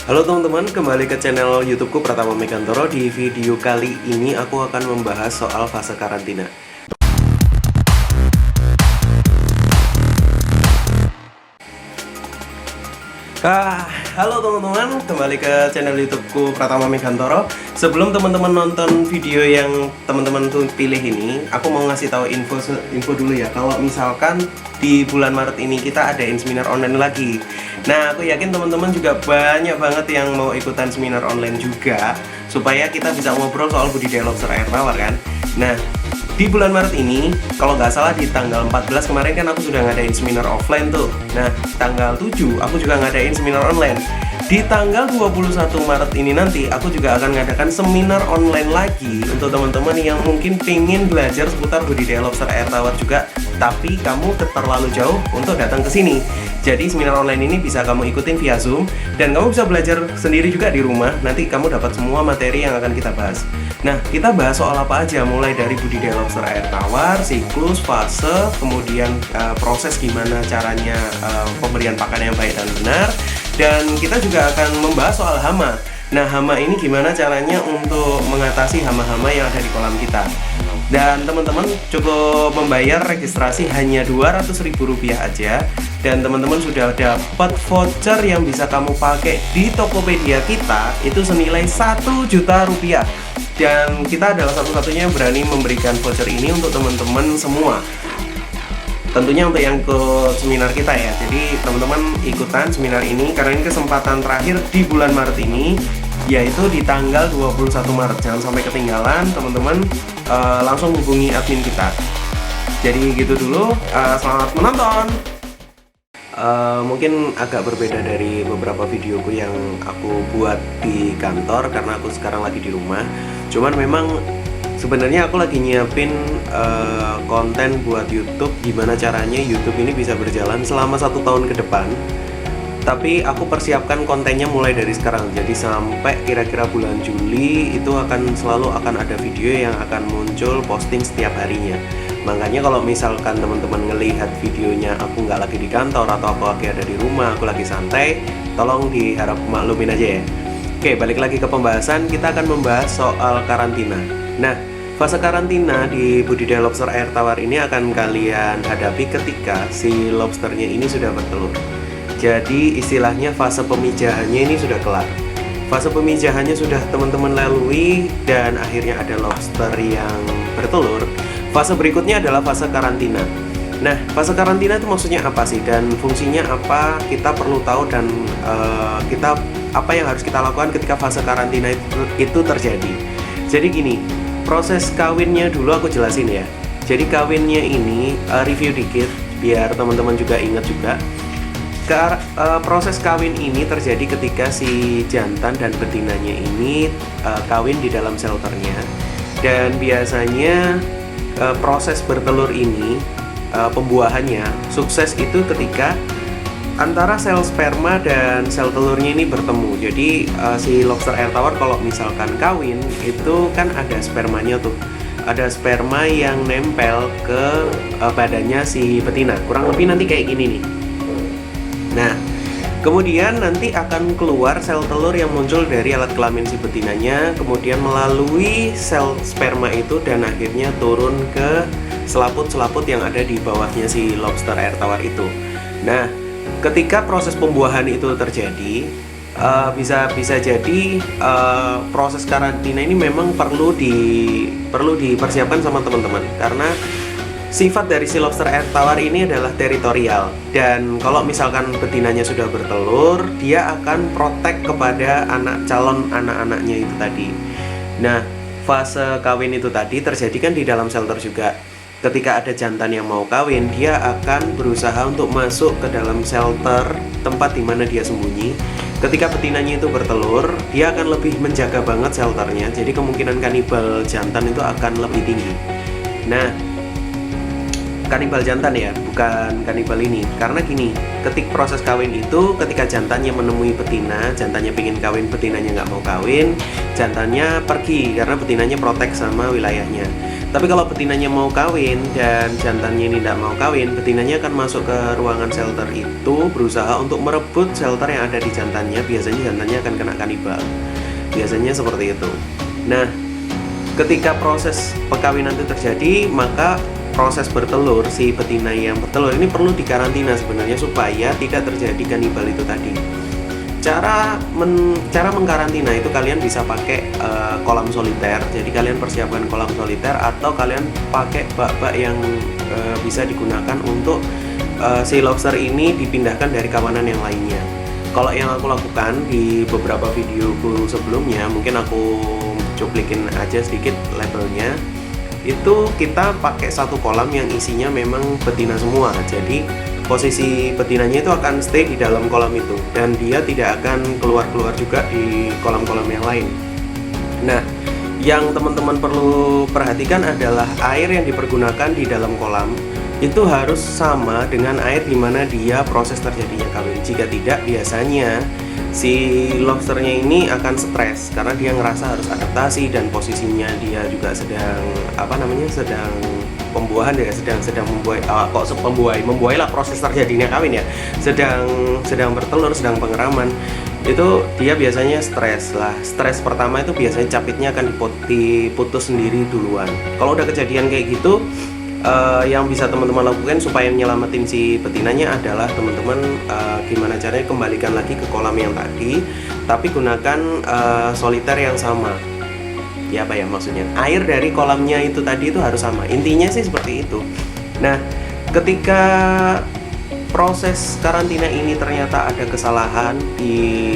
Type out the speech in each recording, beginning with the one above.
Halo teman-teman, kembali ke channel YouTubeku Pratama Megantoro. Di video kali ini aku akan membahas soal fase karantina. Halo teman-teman, kembali ke channel YouTubeku Pratama Megantoro. Sebelum teman-teman nonton video yang teman-teman tuh pilih ini, aku mau ngasih tahu info dulu ya. Kalau misalkan di bulan Maret ini kita adain seminar online lagi. Nah, aku yakin teman-teman juga banyak banget yang mau ikutan seminar online juga, supaya kita bisa ngobrol soal budidaya lobster air tawar kan. Nah, di bulan Maret ini, kalau nggak salah di tanggal 14 kemarin kan aku sudah ngadain seminar offline tuh. Nah, tanggal 7 aku juga ngadain seminar online. Di tanggal 21 Maret ini nanti aku juga akan ngadakan seminar online lagi untuk teman-teman yang mungkin pengen belajar seputar budidaya lobster air tawar juga, tapi kamu terlalu jauh untuk datang ke sini. Jadi seminar online ini bisa kamu ikutin via Zoom dan kamu bisa belajar sendiri juga di rumah. Nanti kamu dapat semua materi yang akan kita bahas. Nah, kita bahas soal apa aja, mulai dari budidaya lobster air tawar, siklus, fase, kemudian proses gimana caranya pemberian pakan yang baik dan benar. Dan kita juga akan membahas soal hama. Nah, hama ini gimana caranya untuk mengatasi hama-hama yang ada di kolam kita. Dan teman-teman cukup membayar registrasi hanya Rp200.000 aja. Dan teman-teman sudah dapat voucher yang bisa kamu pakai di Tokopedia kita, itu senilai Rp1.000.000. Dan kita adalah satu-satunya yang berani memberikan voucher ini untuk teman-teman semua. Tentunya untuk yang ke seminar kita ya. Jadi teman-teman ikutan seminar ini karena ini kesempatan terakhir di bulan Maret ini, yaitu di tanggal 21 Maret. Jangan sampai ketinggalan teman-teman, langsung hubungi admin kita. Jadi gitu dulu, selamat menonton. Mungkin agak berbeda dari beberapa videoku yang aku buat di kantor karena aku sekarang lagi di rumah. Cuman memang sebenarnya aku lagi nyiapin konten buat YouTube, gimana caranya YouTube ini bisa berjalan selama 1 tahun ke depan. Tapi aku persiapkan kontennya mulai dari sekarang. Jadi sampai kira-kira bulan Juli itu selalu akan ada video yang akan muncul posting setiap harinya. Makanya kalau misalkan teman-teman ngelihat videonya aku nggak lagi di kantor atau aku lagi ada di rumah, aku lagi santai, tolong diharap maklumin aja ya. Oke, balik lagi ke pembahasan. Kita akan membahas soal karantina. Nah, fase karantina di budidaya lobster air tawar ini akan kalian hadapi ketika si lobsternya ini sudah bertelur. Jadi istilahnya fase pemijahannya ini sudah kelar. Fase pemijahannya sudah teman-teman lalui dan akhirnya ada lobster yang bertelur. Fase berikutnya adalah fase karantina. Nah, fase karantina itu maksudnya apa sih dan fungsinya apa? Kita perlu tahu dan apa yang harus kita lakukan ketika fase karantina itu terjadi. Jadi gini, proses kawinnya dulu aku jelasin ya. Jadi kawinnya ini review dikit biar teman-teman juga ingat juga. Proses kawin ini terjadi ketika si jantan dan betinanya ini kawin di dalam shelternya. Dan biasanya proses bertelur ini, pembuahannya sukses itu ketika antara sel sperma dan sel telurnya ini bertemu. Jadi si lobster air tawar kalau misalkan kawin itu kan ada spermanya tuh, ada sperma yang nempel ke badannya si betina, kurang lebih nanti kayak gini nih. Nah, kemudian nanti akan keluar sel telur yang muncul dari alat kelamin si betinanya, kemudian melalui sel sperma itu dan akhirnya turun ke selaput-selaput yang ada di bawahnya si lobster air tawar itu. Nah, ketika proses pembuahan itu terjadi, bisa jadi proses karantina ini memang perlu dipersiapkan sama teman-teman karena sifat dari si lobster air tawar ini adalah teritorial. Dan kalau misalkan betinanya sudah bertelur, dia akan protek kepada calon anak-anaknya itu tadi. Nah, fase kawin itu tadi terjadi kan di dalam shelter juga. Ketika ada jantan yang mau kawin, dia akan berusaha untuk masuk ke dalam shelter tempat di mana dia sembunyi. Ketika betinanya itu bertelur, dia akan lebih menjaga banget shelternya. Jadi kemungkinan kanibal jantan itu akan lebih tinggi. Nah, kanibal jantan ya, bukan kanibal ini. Karena gini, ketika proses kawin itu, ketika jantannya menemui betina, jantannya pengen kawin, betinanya nggak mau kawin, jantannya pergi karena betinanya protek sama wilayahnya. Tapi kalau betinanya mau kawin dan jantannya ini tidak mau kawin, betinanya akan masuk ke ruangan shelter itu, berusaha untuk merebut shelter yang ada di jantannya. Biasanya jantannya akan kena kanibal. Biasanya seperti itu. Nah, ketika proses perkawinan itu terjadi, maka proses bertelur, si betina yang bertelur ini perlu dikarantina sebenarnya supaya tidak terjadi kanibal itu tadi. Cara mengkarantina itu kalian bisa pakai kolam soliter. Jadi kalian persiapkan kolam soliter atau kalian pakai bak-bak yang bisa digunakan untuk si lobster ini dipindahkan dari kawanan yang lainnya. Kalau yang aku lakukan di beberapa videoku sebelumnya, mungkin aku cuplikin aja sedikit labelnya. Itu kita pakai satu kolam yang isinya memang betina semua. Jadi posisi betinanya itu akan stay di dalam kolam itu dan dia tidak akan keluar-keluar juga di kolam-kolam yang lain. Nah, yang teman-teman perlu perhatikan adalah air yang dipergunakan di dalam kolam itu harus sama dengan air di mana dia proses terjadinya kawin. Jika tidak, biasanya si lobsternya ini akan stres karena dia ngerasa harus adaptasi dan posisinya dia juga sedang sedang pembuahan ya, sedang membuai membuai lah proses terjadinya kawin ya, sedang bertelur, sedang pengeraman. Itu dia biasanya stres lah. Stres pertama itu biasanya capitnya akan diputus sendiri duluan. Kalau udah kejadian kayak gitu, yang bisa teman-teman lakukan supaya menyelamatin si betinanya adalah teman-teman gimana caranya kembalikan lagi ke kolam yang tadi, tapi gunakan soliter yang sama. Ya apa ya maksudnya? Air dari kolamnya itu tadi itu harus sama. Intinya sih seperti itu. Nah, ketika proses karantina ini ternyata ada kesalahan di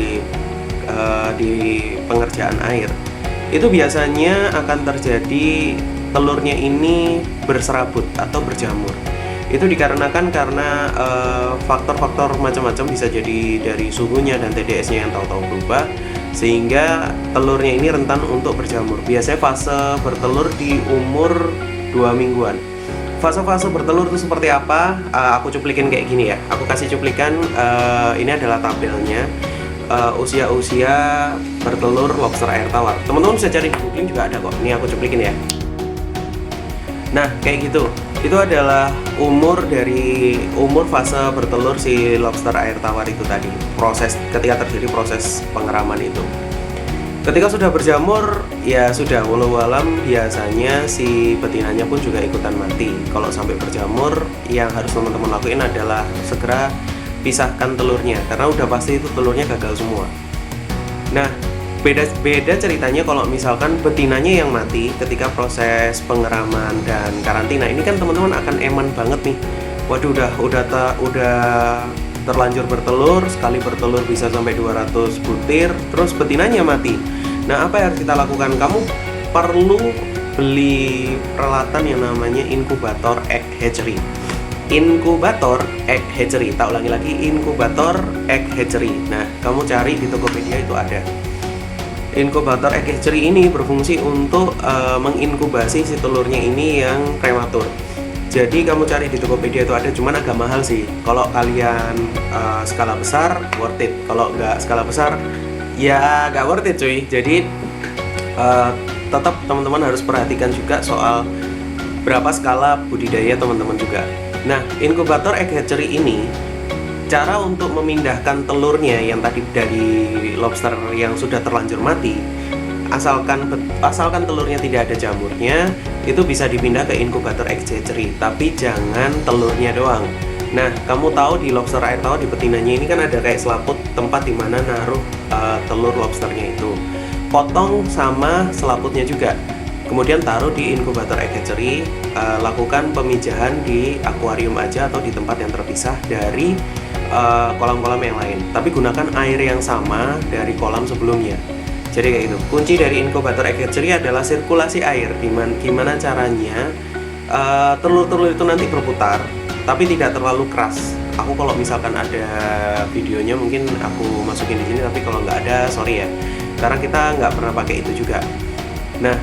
pengerjaan air, itu biasanya akan terjadi telurnya ini berserabut atau berjamur. Itu dikarenakan karena faktor-faktor macam-macam, bisa jadi dari suhunya dan TDS-nya yang tahu-tahu berubah, sehingga telurnya ini rentan untuk berjamur. Biasanya fase bertelur di umur 2 mingguan. Fase-fase bertelur itu seperti apa? Aku cuplikin kayak gini ya. Aku kasih cuplikan, ini adalah tabelnya. Usia-usia bertelur lobster air tawar. Teman-teman bisa cari di Google juga ada kok. Ini aku cuplikin ya. Nah, kayak gitu. Itu adalah umur fase bertelur si lobster air tawar itu tadi. Proses ketika terjadi proses pengeraman itu. Ketika sudah berjamur, ya sudah, walau alam biasanya si betinanya pun juga ikutan mati. Kalau sampai berjamur, yang harus teman-teman lakuin adalah segera pisahkan telurnya, karena udah pasti itu telurnya gagal semua. Nah, beda ceritanya kalau misalkan betinanya yang mati ketika proses pengeraman dan karantina. Ini kan teman-teman akan eman banget nih. Waduh, udah terlanjur bertelur, sekali bertelur bisa sampai 200 butir, terus betinanya mati. Nah, apa yang harus kita lakukan? Kamu perlu beli peralatan yang namanya inkubator egg hatchery. Inkubator egg hatchery, tak ulangi lagi, inkubator egg hatchery. Nah, kamu cari di Tokopedia itu ada. Inkubator egg hatchery ini berfungsi untuk menginkubasi si telurnya ini yang prematur. Jadi kamu cari di Tokopedia itu ada, cuman agak mahal sih. Kalau kalian skala besar, worth it. Kalau nggak skala besar, ya nggak worth it cuy. Jadi tetap teman-teman harus perhatikan juga soal berapa skala budidaya teman-teman juga. Nah, inkubator egg hatchery ini, cara untuk memindahkan telurnya yang tadi dari lobster yang sudah terlanjur mati, asalkan telurnya tidak ada jamurnya, itu bisa dipindah ke inkubator egg hatchery, tapi jangan telurnya doang. Nah, kamu tahu di lobster air tawar di betinanya ini kan ada kayak selaput, tempat dimana naruh telur lobsternya itu. Potong sama selaputnya juga, kemudian taruh di inkubator egg hatchery. Lakukan pemijahan di akuarium aja atau di tempat yang terpisah dari kolam-kolam yang lain, tapi gunakan air yang sama dari kolam sebelumnya. Jadi kayak gitu. Kunci dari inkubator egg hatchery adalah sirkulasi air. Gimana caranya telur-telur itu nanti berputar, tapi tidak terlalu keras. Aku kalau misalkan ada videonya mungkin aku masukin di sini, tapi kalau nggak ada, sorry ya. Karena kita nggak pernah pakai itu juga. Nah,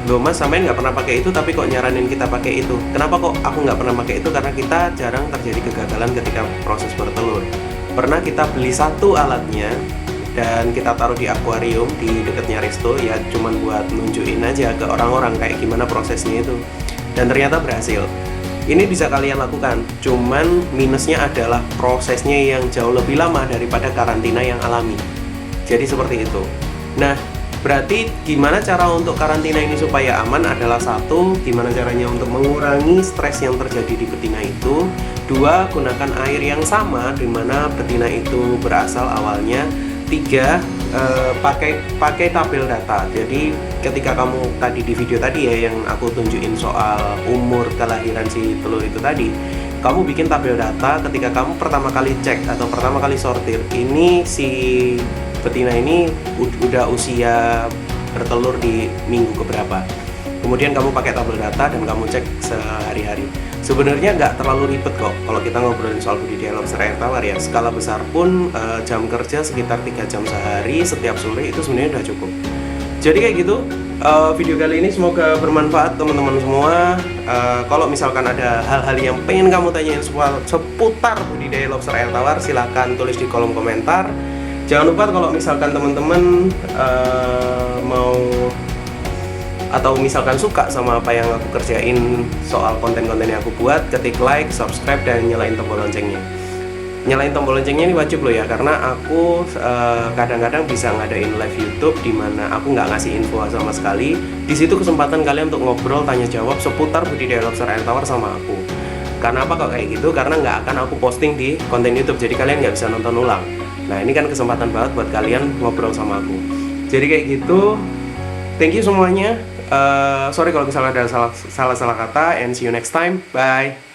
loh mas, sampean nggak pernah pakai itu, tapi kok nyaranin kita pakai itu? Kenapa kok aku nggak pernah pakai itu? Karena kita jarang terjadi kegagalan ketika proses bertelur. Pernah kita beli satu alatnya, dan kita taruh di akuarium di dekatnya resto, ya cuman buat nunjukin aja ke orang-orang kayak gimana prosesnya itu. Dan ternyata berhasil. Ini bisa kalian lakukan, cuman minusnya adalah prosesnya yang jauh lebih lama daripada karantina yang alami. Jadi seperti itu. Nah, berarti gimana cara untuk karantina ini supaya aman adalah satu, gimana caranya untuk mengurangi stres yang terjadi di betina itu. Dua, gunakan air yang sama di mana betina itu berasal awalnya. Tiga, pakai tabel data. Jadi ketika kamu tadi di video tadi ya yang aku tunjukin soal umur kelahiran si telur itu tadi, kamu bikin tabel data ketika kamu pertama kali cek atau pertama kali sortir, ini si betina ini udah usia bertelur di minggu keberapa. Kemudian kamu pakai tabel data dan kamu cek sehari-hari. Sebenarnya nggak terlalu ribet kok kalau kita ngobrolin soal budidaya lobster air tawar ya. Skala besar pun jam kerja sekitar 3 jam sehari setiap sore itu sebenarnya udah cukup. Jadi kayak gitu, video kali ini semoga bermanfaat teman-teman semua. Kalau misalkan ada hal-hal yang pengen kamu tanyain seputar budidaya lobster air tawar, silahkan tulis di kolom komentar. Jangan lupa kalau misalkan teman-teman mau atau misalkan suka sama apa yang aku kerjain soal konten-konten yang aku buat, ketik like, subscribe, dan nyalain tombol loncengnya. Nyalain tombol loncengnya ini wajib loh ya, karena aku kadang-kadang bisa ngadain live YouTube di mana aku nggak ngasih info sama sekali. Di situ kesempatan kalian untuk ngobrol, tanya jawab seputar budidaya lobster air tawar sama aku. Karena apa kok kayak gitu? Karena nggak akan aku posting di konten YouTube, jadi kalian nggak bisa nonton ulang. Nah ini kan kesempatan banget buat kalian ngobrol sama aku. Jadi kayak gitu. Thank you semuanya. Sorry kalau misalnya ada salah kata, and see you next time. Bye.